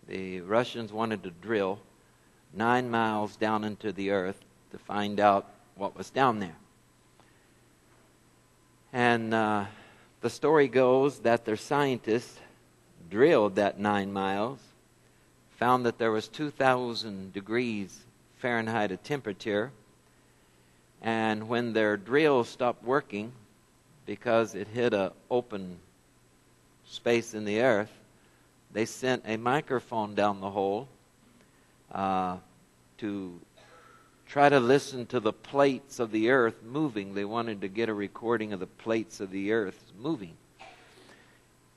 The Russians wanted to drill 9 miles down into the earth to find out what was down there. And the story goes that their scientists drilled that 9 miles, found that there was 2,000 degrees Fahrenheit of temperature, and when their drill stopped working because it hit an open space in the earth, they sent a microphone down the hole to try to listen to the plates of the earth moving. They wanted to get a recording of the plates of the earth moving.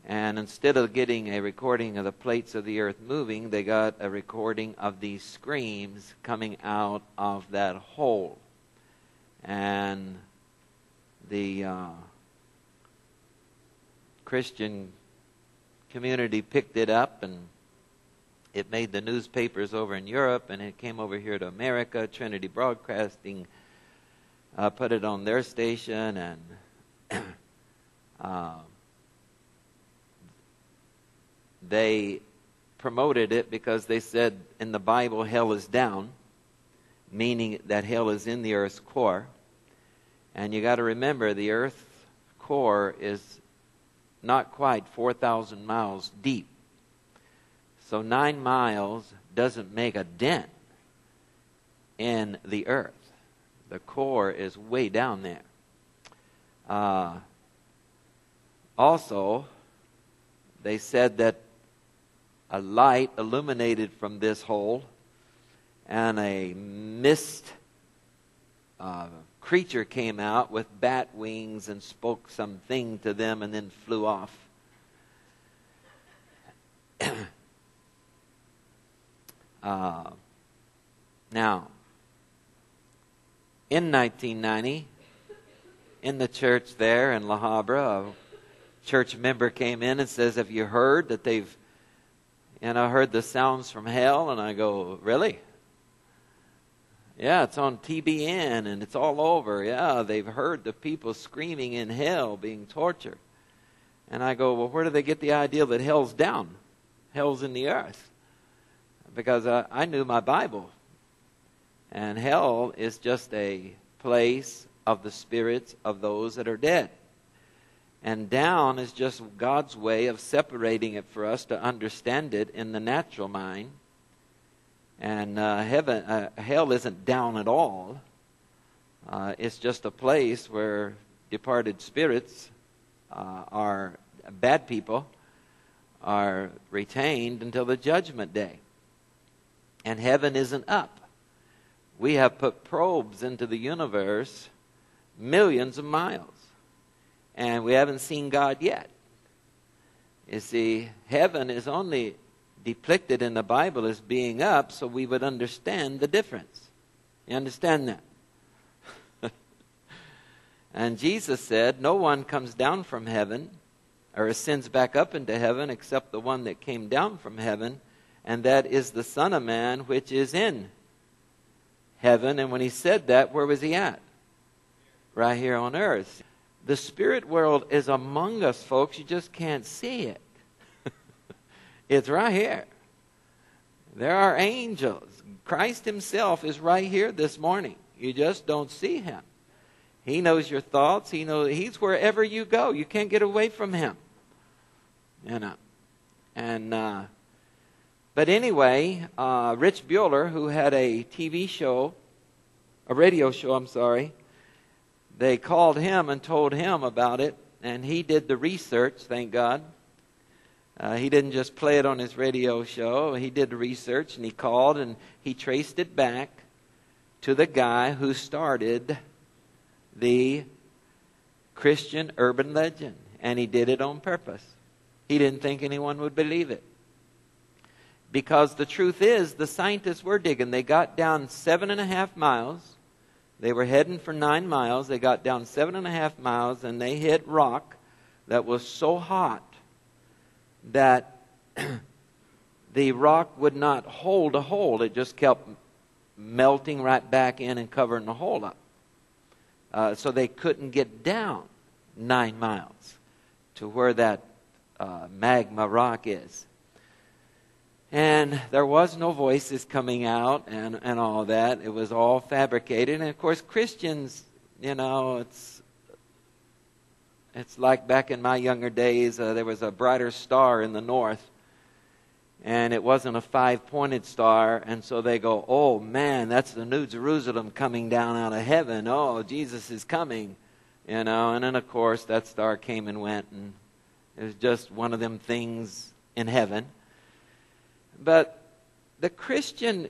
And instead of getting a recording of the plates of the earth moving, they got a recording of these screams coming out of that hole. And the Christian community picked it up, and it made the newspapers over in Europe, and it came over here to America. Trinity Broadcasting put it on their station, and they promoted it because they said in the Bible hell is down, meaning that hell is in the earth's core. And you got to remember, the earth's core is not quite 4,000 miles deep. So 9 miles doesn't make a dent in the earth. The core is way down there. Also, they said that a light illuminated from this hole, and a mist creature came out with bat wings and spoke something to them and then flew off. Now, in 1990, in the church there in La Habra, a church member came in and says, "Have you heard that they've, heard the sounds from hell?" And I go, "Really?" "Yeah, it's on TBN and it's all over. Yeah, they've heard the people screaming in hell, being tortured." And I go, "Well, where do they get the idea that hell's down? Hell's in the earth." Because I knew my Bible. And hell is just a place of the spirits of those that are dead. And down is just God's way of separating it for us to understand it in the natural mind. And hell isn't down at all. It's just a place where departed spirits are bad people are retained until the judgment day. And heaven isn't up. We have put probes into the universe millions of miles, and we haven't seen God yet. You see, heaven is only depicted in the Bible as being up so we would understand the difference. You understand that? And Jesus said, "No one comes down from heaven or ascends back up into heaven except the one that came down from heaven, and that is the Son of Man which is in heaven." And when he said that, where was he at? Right here on earth. The spirit world is among us, folks. You just can't see it. It's right here. There are angels. Christ himself is right here this morning. You just don't see him. He knows your thoughts. He's wherever you go. You can't get away from him. And but anyway, Rich Bueller, who had a radio show, they called him and told him about it, and he did the research, thank God. He didn't just play it on his radio show. He did the research, and he called, and he traced it back to the guy who started the Christian urban legend, and he did it on purpose. He didn't think anyone would believe it. Because the truth is, the scientists were digging. They got down 7.5 miles. They were heading for 9 miles. They got down 7.5 miles, and they hit rock that was so hot that the rock would not hold a hole. It just kept melting right back in and covering the hole up. So they couldn't get down 9 miles to where that magma rock is. And there was no voices coming out and all that. It was all fabricated. And of course, Christians, it's like back in my younger days, there was a brighter star in the north. And it wasn't a 5-pointed star. And so they go, oh man, that's the New Jerusalem coming down out of heaven. Oh, Jesus is coming. And then of course that star came and went. And it was just one of them things in heaven. But the Christian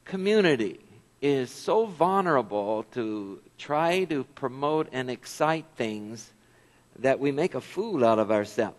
community is so vulnerable to try to promote and excite things that we make a fool out of ourselves.